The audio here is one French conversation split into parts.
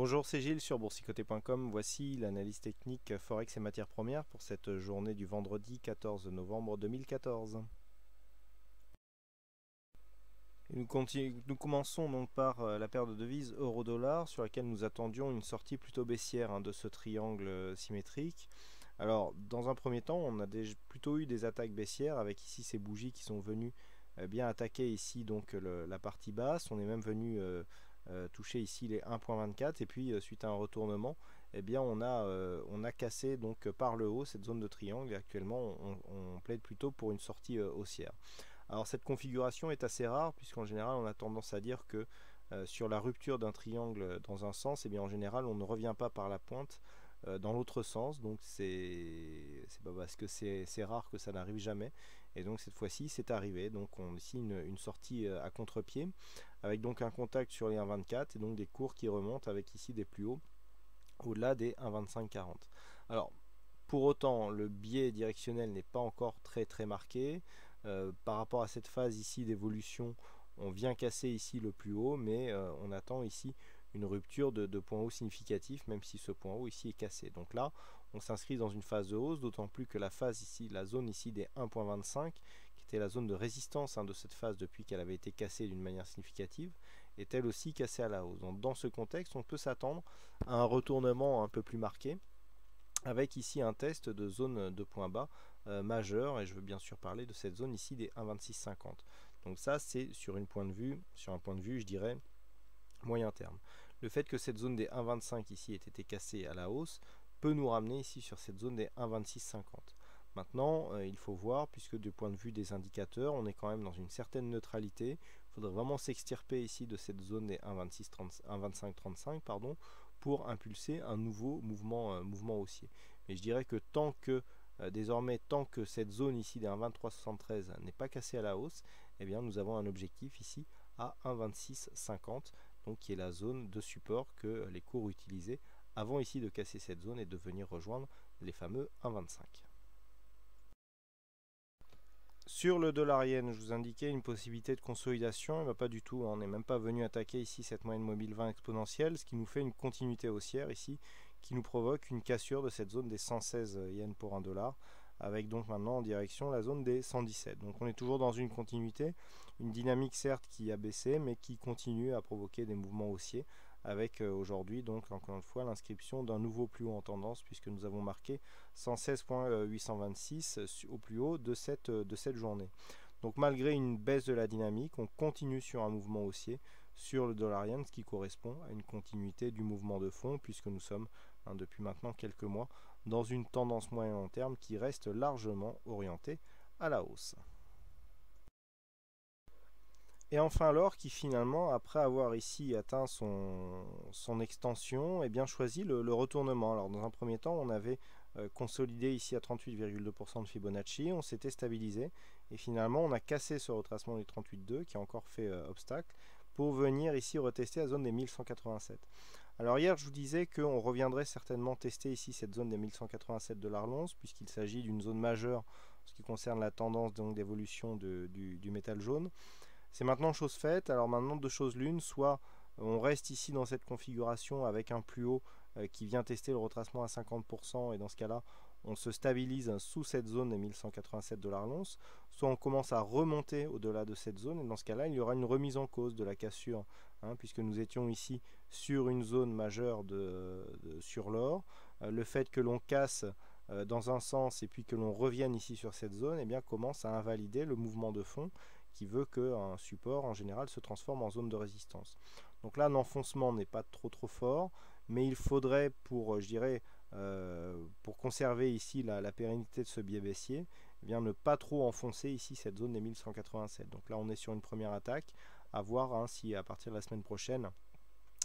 Bonjour, c'est Gilles sur boursicoté.com. Voici l'analyse technique Forex et matières premières pour cette journée du vendredi 14 novembre 2014. Et nous commençons donc par la paire de devises euro-dollar sur laquelle nous attendions une sortie plutôt baissière de ce triangle symétrique. Alors, dans un premier temps, on a plutôt eu des attaques baissières avec ici ces bougies qui sont venues bien attaquer ici donc la partie basse. On est même venu toucher ici les 1.24 et puis suite à un retournement, eh bien on a cassé donc par le haut cette zone de triangle et actuellement on plaide plutôt pour une sortie haussière. Alors cette configuration est assez rare puisqu'en général on a tendance à dire que sur la rupture d'un triangle dans un sens, eh bien en général on ne revient pas par la pointe dans l'autre sens, donc c'est pas parce que c'est rare que ça n'arrive jamais, et donc cette fois-ci c'est arrivé. Donc on a ici une sortie à contre-pied avec donc un contact sur les 1,24 et donc des cours qui remontent avec ici des plus hauts au-delà des 1,2540. Alors pour autant le biais directionnel n'est pas encore très marqué. Par rapport à cette phase ici d'évolution, on vient casser ici le plus haut, mais on attend ici une rupture de point haut significatif, même si ce point haut ici est cassé. Donc là, on s'inscrit dans une phase de hausse, d'autant plus que la phase ici, la zone ici des 1.25, qui était la zone de résistance de cette phase depuis qu'elle avait été cassée d'une manière significative, est elle aussi cassée à la hausse. Donc dans ce contexte, on peut s'attendre à un retournement un peu plus marqué, avec ici un test de zone de point bas majeur, et je veux bien sûr parler de cette zone ici des 1,2650. Donc ça c'est sur un point de vue je dirais moyen terme. Le fait que cette zone des 1,25 ici ait été cassée à la hausse peut nous ramener ici sur cette zone des 1,2650. Maintenant, il faut voir, puisque du point de vue des indicateurs, on est quand même dans une certaine neutralité. Il faudrait vraiment s'extirper ici de cette zone des 1,2535 pour impulser un nouveau mouvement haussier. Mais je dirais que désormais, tant que cette zone ici des 1,2373 n'est pas cassée à la hausse, eh bien nous avons un objectif ici à 1,2650, donc qui est la zone de support que les cours utilisaient avant ici de casser cette zone et de venir rejoindre les fameux 1,25. Sur le dollar yen, je vous indiquais une possibilité de consolidation, mais pas du tout, on n'est même pas venu attaquer ici cette moyenne mobile 20 exponentielle, ce qui nous fait une continuité haussière ici, qui nous provoque une cassure de cette zone des 116 yens pour 1 dollar, avec donc maintenant en direction la zone des 117. Donc on est toujours dans une continuité, une dynamique certes qui a baissé, mais qui continue à provoquer des mouvements haussiers, avec aujourd'hui donc encore une fois l'inscription d'un nouveau plus haut en tendance, puisque nous avons marqué 116.826 au plus haut de cette journée. Donc malgré une baisse de la dynamique, on continue sur un mouvement haussier sur le dollar yen, ce qui correspond à une continuité du mouvement de fond, puisque nous sommes depuis maintenant quelques mois dans une tendance moyen long terme qui reste largement orientée à la hausse. Et enfin l'or qui finalement, après avoir ici atteint son extension, eh bien choisit le retournement. Alors dans un premier temps, on avait consolidé ici à 38,2% de Fibonacci, on s'était stabilisé et finalement on a cassé ce retracement du 38,2 qui a encore fait obstacle pour venir ici retester la zone des 1187. Alors hier je vous disais qu'on reviendrait certainement tester ici cette zone des 1187 $ l'once, puisqu'il s'agit d'une zone majeure en ce qui concerne la tendance d'évolution du métal jaune. C'est maintenant chose faite. Alors maintenant, deux choses l'une, soit on reste ici dans cette configuration avec un plus haut qui vient tester le retracement à 50%, et dans ce cas-là, on se stabilise sous cette zone des 1187 $ l'once, soit on commence à remonter au-delà de cette zone, et dans ce cas-là, il y aura une remise en cause de la cassure, puisque nous étions ici sur une zone majeure sur l'or. Le fait que l'on casse dans un sens et puis que l'on revienne ici sur cette zone, eh bien, commence à invalider le mouvement de fond qui veut qu'un support en général se transforme en zone de résistance. Donc là l'enfoncement n'est pas trop fort, mais il faudrait pour pour conserver ici la pérennité de ce biais baissier, eh bien ne pas trop enfoncer ici cette zone des 1187. Donc là on est sur une première attaque, à voir si à partir de la semaine prochaine,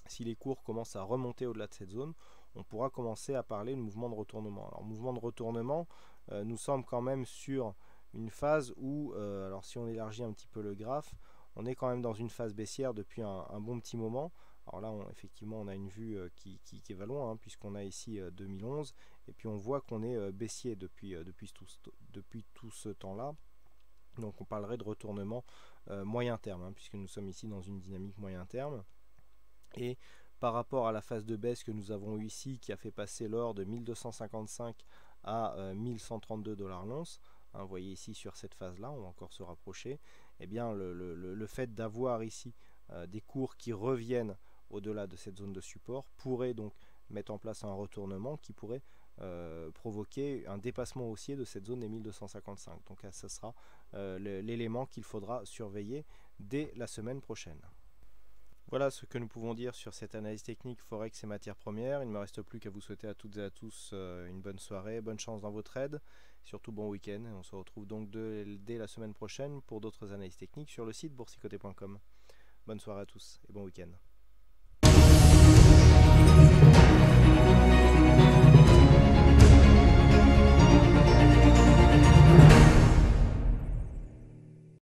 si les cours commencent à remonter au-delà de cette zone, on pourra commencer à parler de mouvement de retournement. Alors mouvement de retournement, nous sommes quand même sur une phase où, alors si on élargit un petit peu le graphe, on est quand même dans une phase baissière depuis un bon petit moment. Alors là, effectivement, on a une vue qui va loin, puisqu'on a ici 2011, et puis on voit qu'on est baissier depuis tout ce temps-là. Donc on parlerait de retournement moyen terme, puisque nous sommes ici dans une dynamique moyen terme. Et par rapport à la phase de baisse que nous avons eue ici, qui a fait passer l'or de 1255 à 1132 dollars l'once, hein, vous voyez ici sur cette phase-là, on va encore se rapprocher, eh bien le fait d'avoir ici des cours qui reviennent au-delà de cette zone de support pourrait donc mettre en place un retournement qui pourrait provoquer un dépassement haussier de cette zone des 1255. Donc ça sera l'élément qu'il faudra surveiller dès la semaine prochaine. Voilà ce que nous pouvons dire sur cette analyse technique Forex et matières premières. Il ne me reste plus qu'à vous souhaiter à toutes et à tous une bonne soirée, bonne chance dans vos trades, surtout bon week-end. On se retrouve donc dès la semaine prochaine pour d'autres analyses techniques sur le site boursicoté.com. Bonne soirée à tous et bon week-end.